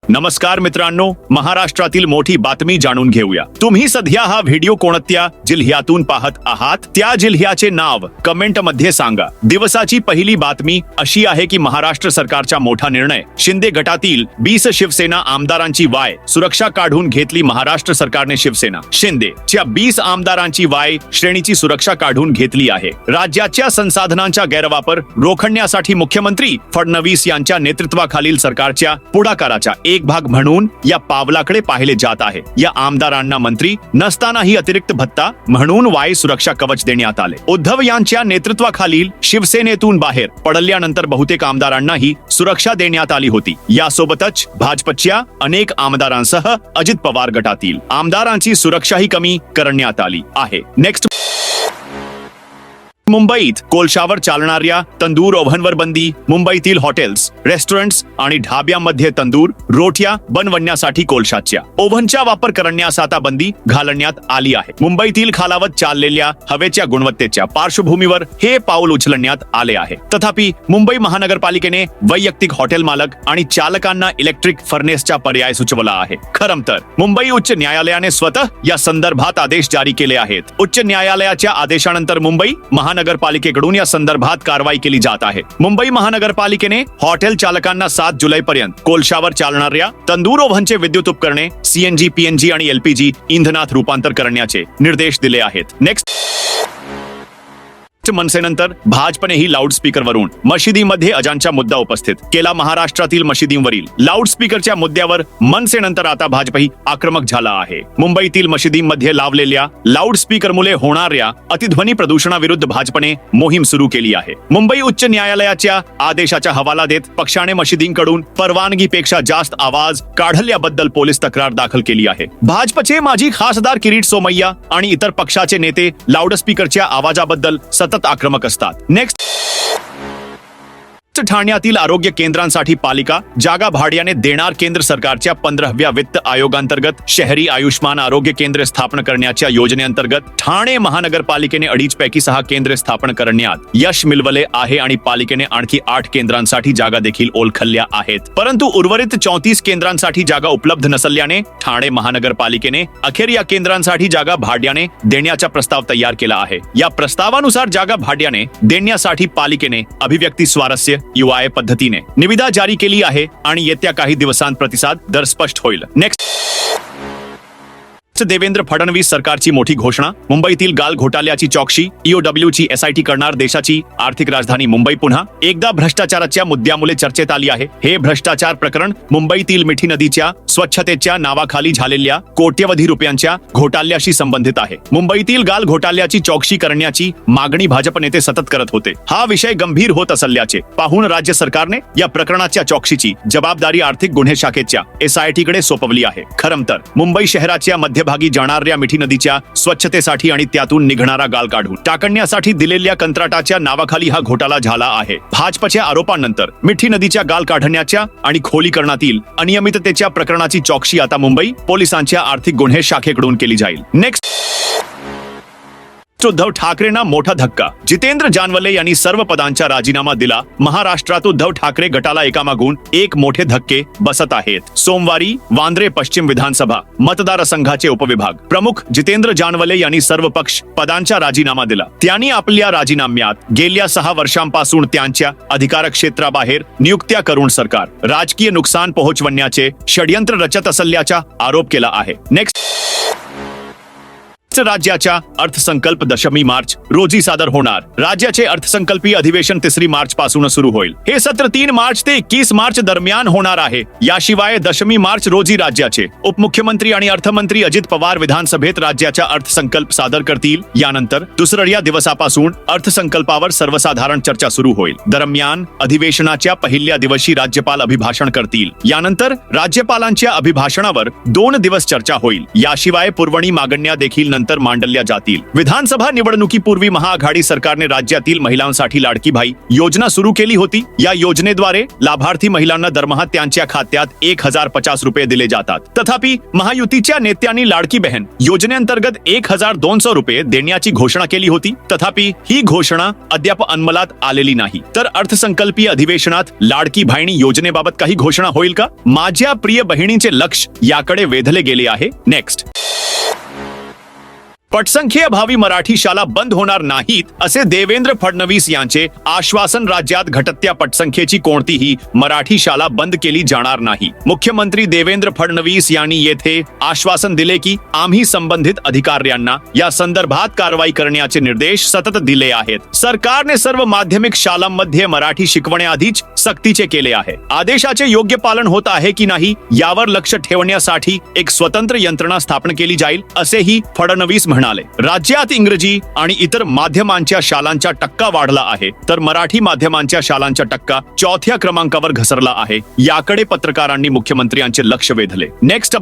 नमस्कार मित्रांनो, महाराष्ट्रातील मोठी बातमी जाणून घेऊया। तुम्ही सध्या हा व्हिडिओ कोणत्या जिल्ह्यातून पाहत आहात त्या जिल्ह्याचे नाव कमेंट मध्ये सांगा। दिवसाची पहिली बातमी अशी आहे की महाराष्ट्र सरकारचा मोठा निर्णय, शिंदे गटातील 20 शिवसेना आमदारांची वाय सुरक्षा काढून घेतली। महाराष्ट्र सरकारने शिवसेना शिंदेच्या 20 आमदारांची वाय श्रेणीची सुरक्षा काढून घेतली आहे। राज्याच्या संसाधनांचा गैरवापर रोखण्यासाठी मुख्यमंत्री फडणवीस यांच्या नेतृत्वाखालील सरकारच्या पुढाकाराचा एक भाग म्हणून या पावलाकडे पाहिले जात आहे। या आमदारांना मंत्री नसतानाही अतिरिक्त भत्ता म्हणून वाय सुरक्षा कवच देण्यात आले। उद्धव यांच्या नेतृत्वाखालील शिवसेनेतून बाहेर पडल्यानंतर बहुतेक आमदारांनाही सुरक्षा देण्यात आली होती। यासोबतच भाजपच्या अनेक आमदारांसह अजित पवार गटातील आमदारांची सुरक्षाही कमी करण्यात आली आहे। नेक्स्ट, मुंबईत कोळशावर चालणाऱ्या तंदूर ओव्हनवर बंदी। मुंबईतील हॉटेल्स, रेस्टॉरंट्स आणि ढाब्यांमध्ये तंदूर रोट्या बनवण्यासाठी कोळशाच्या ओव्हनचा वापर करण्यास आता बंदी घालण्यात आली आहे। मुंबईतील खालावत चाललेल्या हवेच्या गुणवत्तेच्या पार्श्वभूमीवर हे पाऊल उचलण्यात आले आहे। तथापि मुंबई महानगरपालिकेने वैयक्तिक हॉटेल मालक आणि चालकांना इलेक्ट्रिक फर्नेसचा पर्याय सुचवला आहे। खरं तर मुंबई उच्च न्यायालयाने स्वतः या संदर्भात आदेश जारी केले आहेत। उच्च न्यायालयाच्या आदेशानंतर मुंबई महानगरपालिकेकडून या संदर्भात कारवाई केली जात आहे। मुंबई महानगरपालिकेने हॉटेल चालकांना 7 जुलैपर्यंत कोळशावर चालणाऱ्या तंदूर ओव्हनचे विद्युत उपकरणे सीएनजी, पीएनजी आणि एलपीजी इंधनात रूपांतर करण्याचे निर्देश दिले आहेत। नेक्स्ट, मनसेनंतर भाजपनेही लाऊडस्पीकरवरून मशिदीमध्ये अजानचा मुद्दा उपस्थित केला। महाराष्ट्रातील मशिदींवरील लाऊडस्पीकरच्या मुद्द्यावर मनसेनंतर आता भाजपही आक्रमक झाला आहे। मुंबईतील मशिदींमध्ये लावलेल्या लाऊडस्पीकरमुळे होणाऱ्या अतिध्वनी प्रदूषणाविरुद्ध भाजपने मोहीम सुरू केली आहे। मुंबई उच्च न्यायालयाच्या आदेशाचा हवाला देत पक्षाने मशिदींकडून परवानगीपेक्षा जास्त आवाज काढल्याबद्दल पोलीस तक्रार दाखल केली आहे। भाजपचे माजी खासदार किरीट सोमय्या आणि इतर पक्षाचे नेते लाऊडस्पीकरच्या आवाजाबद्दल सतत आक्रमक असतात। नेक्स्ट, ठाण्यातील आरोग्य केंद्रांसाठी पालिका जागा भाड्याने देणार। केंद्र सरकारच्या 15व्या वित्त आयोगांतर्गत शहरी आयुष्मान आरोग्य केंद्र स्थापन करण्याच्या योजनेअंतर्गत ठाणे महानगरपालिकेने 2.5 पैकी 6 केंद्रे स्थापन करण्यात यश मिळवले आहे आणि पालिकेने आणखी 8 केंद्रांसाठी जागा देखील ओळखल्या आहेत। परंतु उर्वरित 34 केंद्रांसाठी जागा उपलब्ध नसल्याने ठाणे महानगरपालिकेने अखेर या केंद्रांसाठी जागा भाड्याने देण्याचा प्रस्ताव तयार केला आहे। या प्रस्तावानुसार जागा भाड्याने देण्यासाठी पालिकेने अभिव्यक्ती स्वारस्य UIA पद्धतीने निविदा जारी केली आहे आणि येत्या काही दिवसांत प्रतिसाद दर स्पष्ट होईल। नेक्स्ट, देवेंद्र फडणवीस सरकारची मोठी घोषणा। मुंबईतील गाल घोटाळ्याची चौकशी, EOWची SIT करणार देशाची आर्थिक राजधानी मुंबई पुन्हा एकदा भ्रष्टाचाराच्या मुद्द्यामुळे चर्चेत आली आहे। हे भ्रष्टाचार प्रकरण मुंबईतील मिठी नदीच्या स्वच्छतेच्या नावाखाली झालेल्या कोट्यवधी रुपयांच्या घोटाळ्याशी संबंधित आहे। मुंबईतील गाल घोटाळ्याची चौकशी करण्याची मागणी भाजप नेते सतत करत होते। हा विषय गंभीर होत असल्याचे पाहून राज्य सरकारने या प्रकरणाच्या चौकशीची जबाबदारी आर्थिक गुन्हे शाखेच्या SIT कडे सोपवली आहे। खरं तर मुंबई शहराच्या मध्यभागी जाणाऱ्या मिठी नदीच्या स्वच्छतेसाठी आणि त्यातून निघणारा गाळ काढून टाकण्यासाठी दिलेल्या कंत्राटाच्या नावाखाली हा घोटाळा झाला आहे। भाजपच्या आरोपांनंतर मिठी नदीच्या गाळ काढण्याच्या आणि खोलीकरणातील अनियमिततेच्या प्रकरणाची चौकशी आता मुंबई पोलिसांच्या आर्थिक गुन्हे शाखेकडून केली जाईल। नेक्स्ट, उद्धव ठाकरेंना मोठा धक्का। जितेंद्र जानवले यांनी सर्व पदांचा राजीनामा दिला। महाराष्ट्रात उद्धव ठाकरे गटाला एकामागून एक मोठे धक्के बसत आहेत। सोमवारी वांद्रे पश्चिम विधानसभा मतदारसंघाचे उपविभाग प्रमुख जितेंद्र जानवले यांनी सर्व पक्ष पदांचा राजीनामा दिला। त्यांनी आपल्या राजीनाम्यात गेल्या 6 वर्षांपासून त्यांच्या अधिकार क्षेत्राबाहेर नियुक्त्या करून सरकार राजकीय नुकसान पोहोचवण्याचे षडयंत्र रचत असल्याचा आरोप केला आहे। नेक्स्ट, राज्याचा अर्थसंकल्प 10 मार्च रोजी सादर होणार। राज्याचे अर्थसंकल्पीय अधिवेशन 3 मार्च पासून सुरू होईल। हे सत्र 3 मार्च ते 21 मार्च दरम्यान होणार आहे। याशिवाय 10 मार्च रोजी राज्याचे उपमुख्यमंत्री आणि अर्थमंत्री अजित पवार विधानसभेत राज्याचा अर्थसंकल्प सादर करतील। यानंतर दुसऱ्या दिवसापासून अर्थसंकल्पावर सर्वसाधारण चर्चा सुरू होईल। दरम्यान अधिवेशनाच्या पहिल्या दिवशी राज्यपाल अभिभाषण करतील। यानंतर राज्यपालांच्या अभिभाषणावर 2 दिवस चर्चा होईल। याशिवाय पुरवणी मागण्या देखील नंतर मांडल्या जातील. विधानसभा निवडणुकीपूर्वी महाआघाडी सरकारने राज्यातील महिलांसाठी लाडकी बहीण योजना सुरू केली होती. या योजनेद्वारे लाभार्थी महिलांना दरमहा त्यांच्या खात्यात 1050 रुपये दिले जातात. तथापि महायुतीच्या नेत्यांनी लाडकी बहीण योजनेअंतर्गत 1200 रुपये देण्याची घोषणा केली होती. तथापि ही घोषणा अद्याप अंमलात आलेली नाही. तर अर्थसंकल्पीय अधिवेशनात लाडकी बहीण योजनेबाबत काही घोषणा होईल का? माझ्या प्रिय बहिणींचे लक्ष याकडे वेधले गेले आहे. नेक्स्ट, पटसंख्येअभावी मराठी शाळा बंद होणार नाहीत असे देवेंद्र फडणवीस यांचे आश्वासन. राज्यात घटत्या पटसंख्येची कोणतीही मराठी शाळा बंद केली जाणार नाही. मुख्यमंत्री देवेंद्र फडणवीस यांनी येथे आश्वासन दिले की आम्ही संबंधित अधिकाऱ्यांना या संदर्भात कारवाई करण्याचे निर्देश सतत दिले आहेत. सरकारने सर्व माध्यमिक शाळांमध्ये मराठी शिकवण्याआधीच सक्तीचे केले आहे. आदेशाचे योग्य पालन होत आहे की नाही यावर लक्ष ठेवण्यासाठी एक स्वतंत्र यंत्रणा स्थापन केली जाईल असेही फडणवीस म्हणाले. राज्यात इंग्रजी आणि इतर माध्यमांच्या शाळांचा टक्का वाढला आहे, तर मराठी माध्यमांच्या शाळांचा टक्का 4थ्या क्रमांकावर घसरला आहे. याकडे पत्रकारांनी मुख्यमंत्र्यांचे लक्ष वेधले. नेक्स्ट,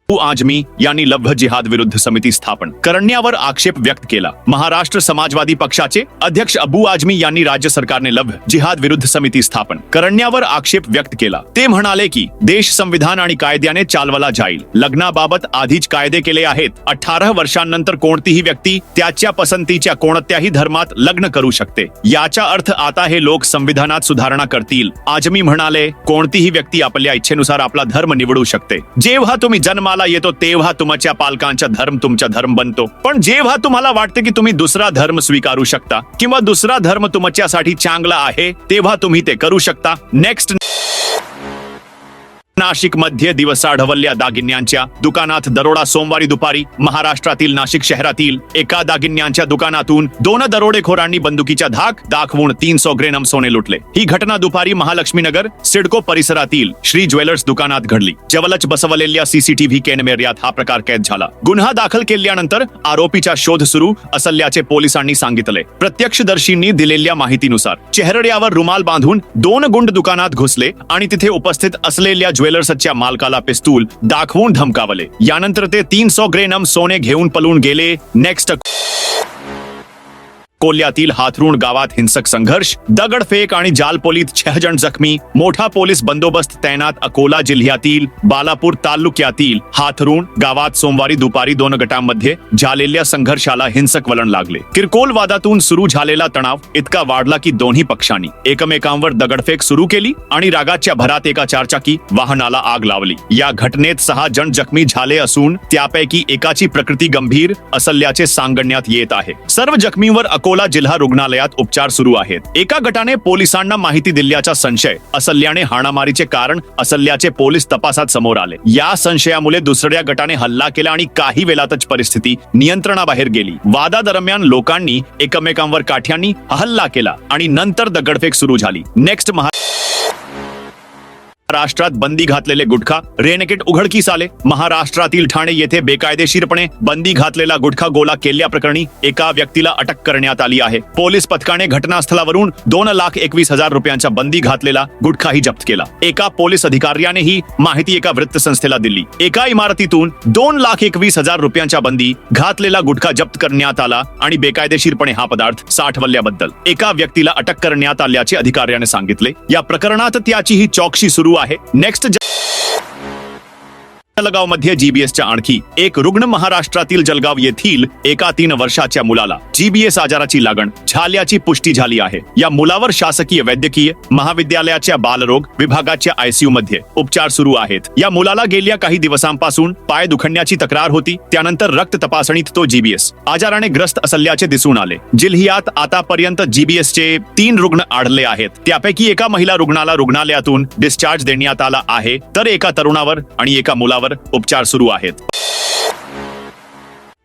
अबू आझमी यांनी लव्ह जिहाद विरुद्ध समिती स्थापन करण्यावर आक्षेप व्यक्त केला. महाराष्ट्र समाजवादी पक्षाचे अध्यक्ष अबू आझमी यांनी राज्य सरकारने लव्ह जिहाद विरुद्ध समिती स्थापन करण्यावर आक्षेप व्यक्त केला. ते म्हणाले की देश संविधान आणि कायद्याने चालवला जाईल. लग्नाबाबत आधीच कायदे केले आहेत. 18 वर्षांनंतर कोणतीही व्यक्ती त्याच्या पसंतीच्या कोणत्याही धर्मात लग्न करू शकते. याचा अर्थ आता हे लोक संविधानात सुधारणा करतील. आझमी म्हणाले, कोणतीही व्यक्ती आपल्या इच्छेनुसार आपला धर्म निवडू शकते. जेव्हा तुम्ही जन्माला येतो तेव्हा तुमच्या पालकांचा धर्म तुमचा धर्म बनतो. पण जेव्हा तुम्हाला वाटते की तुम्ही दुसरा धर्म स्वीकारू शकता किंवा दुसरा धर्म तुमच्यासाठी चांगला आहे तेव्हा तुम्ही ते करू शकता. नेक्स्ट, नाशिक मध्ये दिवसाढवल्या दागिन्यांच्या दुकानात दरोडा. सोमवारी दुपारी महाराष्ट्रातील नाशिक शहरातील एका दागिन्यांच्या दुकानातून 2 दरोडेखोरांनी बंदुकीचा धाक दाखवून 300 ग्रॅम सोने लुटले. ही घटना दुपारी महालक्ष्मीनगर सिडको परिसरातील श्री ज्वेलर्स दुकानात घडली. जवळच बसवलेल्या सीसीटीव्ही कॅमेऱ्यात हा प्रकार कैद झाला. गुन्हा दाखल केल्यानंतर आरोपीचा शोध सुरू असल्याचे पोलिसांनी सांगितले. प्रत्यक्षदर्शींनी दिलेल्या माहितीनुसार चेहऱ्यावर रुमाल बांधून 2 गुंड दुकानात घुसले आणि तिथे उपस्थित असलेल्या ज्वेलर्सच्या मालकाला पिस्तूल दाखवून धमकावले. यानंतर ते 300 ग्रॅम सोने घेऊन पळून गेले. नेक्स्ट, कोल्ह्यातील हाथरुण गावात हिंसक संघर्ष, दगडफेक आणि जालपोलीत 6 जण जखमी. मोठा पोलीस बंदोबस्त तैनात. अकोला जिल्ह्यातील बालापूर तालुक्यातील हाथरुण गावात सोमवारी दुपारी 2 गटांमध्ये झालेल्या संघर्षाला हिंसक वळण लागले. किरकोळ वादातून सुरू झालेला तणाव इतका वाढला की दोन्ही पक्षांनी एकमेकांवर दगडफेक सुरू केली आणि रागाच्या भरात एका 4चाकी वाहनाला आग लावली. या घटनेत 6 जण जखमी झाले असून त्यापैकी एकाची प्रकृती गंभीर असल्याचे सांगण्यात येत आहे. सर्व जखमींवर अकोला जिल्हा रुग्णालयात उपचार सुरू आहेत. एका गटाने पोलिसांना माहिती दिल्याचा संशय असल्याने हाणामारीचे कारण असल्याचे पोलीस तपासात समोर आले. या संशयामुळे दुसऱ्या गटाने हल्ला केला आणि काही वेळातच परिस्थिती नियंत्रणाबाहेर गेली. वादादरम्यान लोकांनी एकमेकांवर काठ्यांनी हल्ला केला आणि नंतर दगडफेक सुरू झाली. नेक्स्ट, महाराष्ट्रात बंदी घातलेले गुटखा रेनेकेट उघडकीस आले. महाराष्ट्रातील ठाणे येथे बेकायदेशीरपणे बंदी घातलेला गुटखा गोळा केल्याप्रकरणी एका व्यक्तीला अटक करण्यात आली आहे. पोलीस पथकाने घटनास्थळावरून 2,21,000 रुपयांचा बंदी घातलेला गुटखाही जप्त केला. एका पोलीस अधिकाऱ्याने ही माहिती एका वृत्तसंस्थेला दिली. एका इमारतीतून 2,21,000 रुपयांचा बंदी घातलेला गुटखा जप्त करण्यात आला आणि बेकायदेशीरपणे हा पदार्थ साठवल्याबद्दल एका व्यक्तीला अटक करण्यात आल्याचे अधिकाऱ्याने सांगितले. या प्रकरणात त्याचीही चौकशी सुरू आहे. नेक्स्ट, जळगाव मध्ये जीबीएसच्या आणखी एक रुग्ण. महाराष्ट्रातील जळगाव येथील एका 3 वर्षाच्या मुलाला जीबीएस आजाराची लागण झाल्याची पुष्टी झाली आहे. या मुलावर शासकीय वैद्यकीय महाविद्यालयाच्या बालरोग विभागाच्या आयसीयू मध्ये उपचार सुरू आहेत. या मुलाला गेल्या काही दिवसांपासून पाय दुखण्याची तक्रार होती. त्यानंतर रक्त तपासणीत तो जीबीएस आजाराने ग्रस्त असल्याचे दिसून आले. जिल्ह्यात आतापर्यंत जीबीएसचे 3 रुग्ण आढळले आहेत. त्यापैकी एका महिला रुग्णाला रुग्णालयातून डिस्चार्ज देण्यात आला आहे, तर एका तरुणावर आणि एका मुलावर उपचार सुरू आहेत.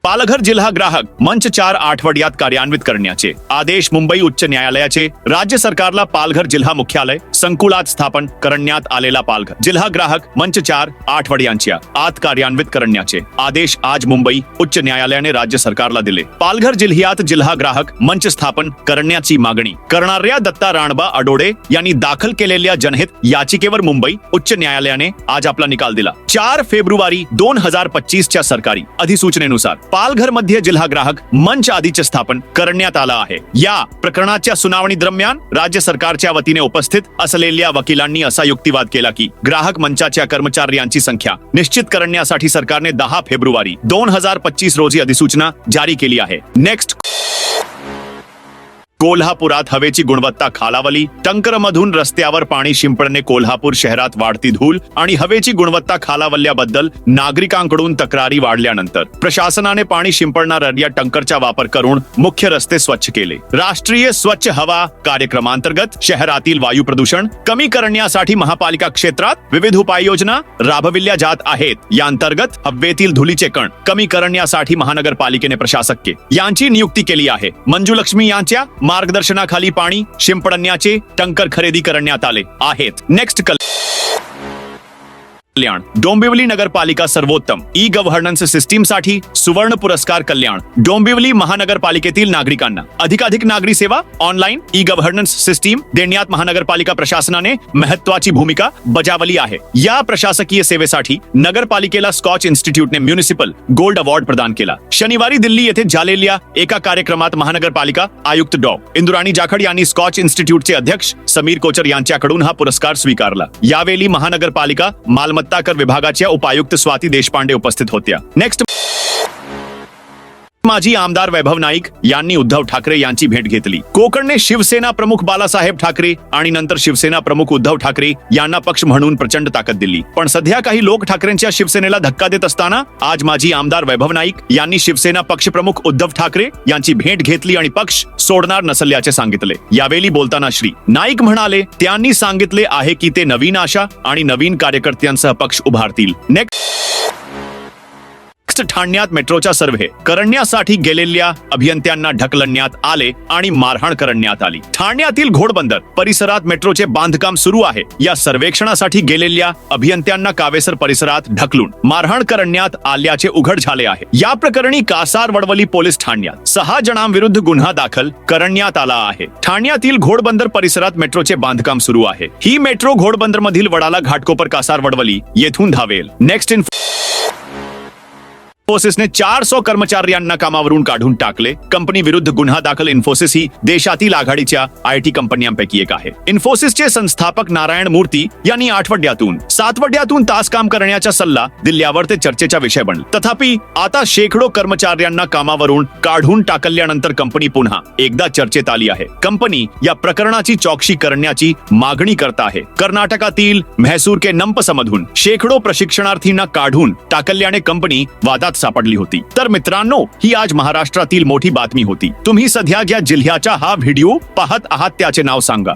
पालघर जिल्हा ग्राहक मंच 4 आठवड्यात कार्यान्वित करण्याचे आदेश. मुंबई उच्च न्यायालयाचे राज्य सरकारला पालघर जिल्हा मुख्यालय संकुलात स्थापन करण्यात आलेला पालघर जिल्हा ग्राहक मंच 4 आठवड्यांच्या आत कार्यान्वित करण्याचे आदेश आज मुंबई उच्च न्यायालयाने राज्य सरकारला दिले. पालघर जिल्ह्यात जिल्हा ग्राहक मंच स्थापन करण्याची मागणी करणाऱ्या दत्ता राणबा अडोडे यांनी दाखल केलेल्या जनहित याचिकेवर मुंबई उच्च न्यायालयाने आज आपला निकाल दिला. 4 फेब्रुवारी 2025 च्या सरकारी अधिसूचनेनुसार पालघर मध्ये जिल्हा ग्राहक मंच आधीच स्थापन करण्यात आला आहे. या प्रकरणाच्या सुनावणी दरम्यान राज्य सरकारच्या वतीने उपस्थित असलेल्या वकिलांनी असा युक्तिवाद केला की ग्राहक मंचाच्या कर्मचाऱ्यांची संख्या निश्चित करण्यासाठी सरकारने 10 फेब्रुवारी 2025 रोजी अधिसूचना जारी केली आहे. नेक्स्ट, कोल्हापुरात हवेची गुणवत्ता खालावली. टँकरमधून रस्त्यावर पाणी शिंपडणे. कोल्हापूर शहरात वाढती धूळ आणि हवेची गुणवत्ता खालावल्याबद्दल नागरिकांकडून तक्रारी वाढल्यानंतर प्रशासनाने पाणी शिंपडणाऱ्या टँकरचा वापर करून मुख्य रस्ते स्वच्छ केले. राष्ट्रीय स्वच्छ हवा कार्यक्रमांतर्गत शहरातील वायू प्रदूषण कमी करण्यासाठी महापालिका क्षेत्रात विविध उपाययोजना राबविल्या जात आहेत. या अंतर्गत हवेतील धुळीचे कण कमी करण्यासाठी महानगरपालिकेने प्रशासक यांची नियुक्ती केली आहे. मंजुलक्ष्मी यांच्या मार्गदर्शनाखाली पाणी शिंपडण्याचे टँकर खरेदी करण्यात आले आहेत. नेक्स्ट, कल्याण डोंबिवली नगरपालिका सर्वोत्तम ई गव्हर्नन्स सिस्टीम साठी सुवर्ण पुरस्कार. कल्याण डोंबिवली महानगरपालिकेतील नागरिकांना अधिकाधिक नागरी सेवा ऑनलाईन ई गव्हर्नन्स सिस्टीम देण्यात महानगरपालिका प्रशासनाने महत्त्वाची भूमिका बजावली आहे. या प्रशासकीय सेवेसाठी नगरपालिकेला स्कॉच इन्स्टिट्यूटने म्युनिसिपल गोल्ड अवॉर्ड प्रदान केला. शनिवारी दिल्ली येथे झालेल्या एका कार्यक्रमात महानगरपालिका आयुक्त डॉ. इंदुराणी जाखड यांनी स्कॉच इन्स्टिट्यूटचे अध्यक्ष समीर कोचर यांच्याकडून हा पुरस्कार स्वीकारला. यावेळी महानगरपालिका मालमत्ता कर विभागाच्या उपायुक्त स्वाती देशपांडे उपस्थित होत्या. नेक्स्ट, माजी आमदार वैभव नाईक यांनी उद्धव ठाकरे यांची भेट घेतली. कोकणने शिवसेना प्रमुख बाळासाहेब ठाकरे आणि नंतर शिवसेना प्रमुख उद्धव ठाकरे यांना पक्ष म्हणून प्रचंड ताकद दिली. पण सध्या काही लोक ठाकरेंच्या शिवसेनेला धक्का देत असताना आज माजी आमदार वैभव नाईक यांनी शिवसेना पक्षप्रमुख उद्धव ठाकरे यांची भेट घेतली आणि पक्ष सोडणार नसल्याचे सांगितले. यावेळी बोलताना श्री नाईक म्हणाले, त्यांनी सांगितले आहे की ते नवीन आशा आणि नवीन कार्यकर्त्यांसह पक्ष उभारतील. नेक्स्ट, ठाण्यात मेट्रोचा सर्व्हे करण्यासाठी गेलेल्या अभियंत्यांना ढकलण्यात आले आणि मारहाण करण्यात आली. ठाण्यातील घोडबंदर परिसरात मेट्रोचे बांधकाम सुरू आहे. या सर्वेक्षणासाठी गेलेल्या अभियंत्यांना कावेसर परिसरात ढकलून मारहाण करण्यात आल्याचे उघड झाले आहे. या प्रकरणी कासारवडवली पोलीस ठाण्यात 6 जणांविरुद्ध गुन्हा दाखल करण्यात आला आहे. ठाण्यातील घोडबंदर परिसरात मेट्रोचे बांधकाम सुरू आहे. ही मेट्रो घोडबंदर मधील वडाला घाटकोपर कासारवडवली येथून धावेल. नेक्स्ट, इन्फोसिसने 400 कर्मचाऱ्यांना कामावरून काढून टाकले. कंपनी विरुद्ध गुन्हा दाखल. इन्फोसिस ही देशातील आघाडीच्या IT कंपन्यांपैकी एक आहे. इन्फोसिसचे संस्थापक नारायण मूर्ती यांनी आठवड्यातून 7 तास काम करण्याचा सल्ला दिल्यावर ते चर्चेचा विषय बनले. तथापि आता शेकडो कर्मचाऱ्यांना कामावरून काढून टाकल्यानंतर कंपनी पुन्हा एकदा चर्चेत आली आहे. कंपनी या प्रकरणाची चौकशी करण्याची मागणी करत आहे. कर्नाटकातील म्हैसूर के नंपसमधून शेकडो प्रशिक्षणार्थींना काढून टाकल्याने कंपनी वादात सापडली होती. तर मित्रांनो, ही आज महाराष्ट्रातील मोठी बातमी होती. तुम्ही सध्या ज्या जिल्ह्याचा हा व्हिडिओ पाहत आहात त्याचे नाव सांगा.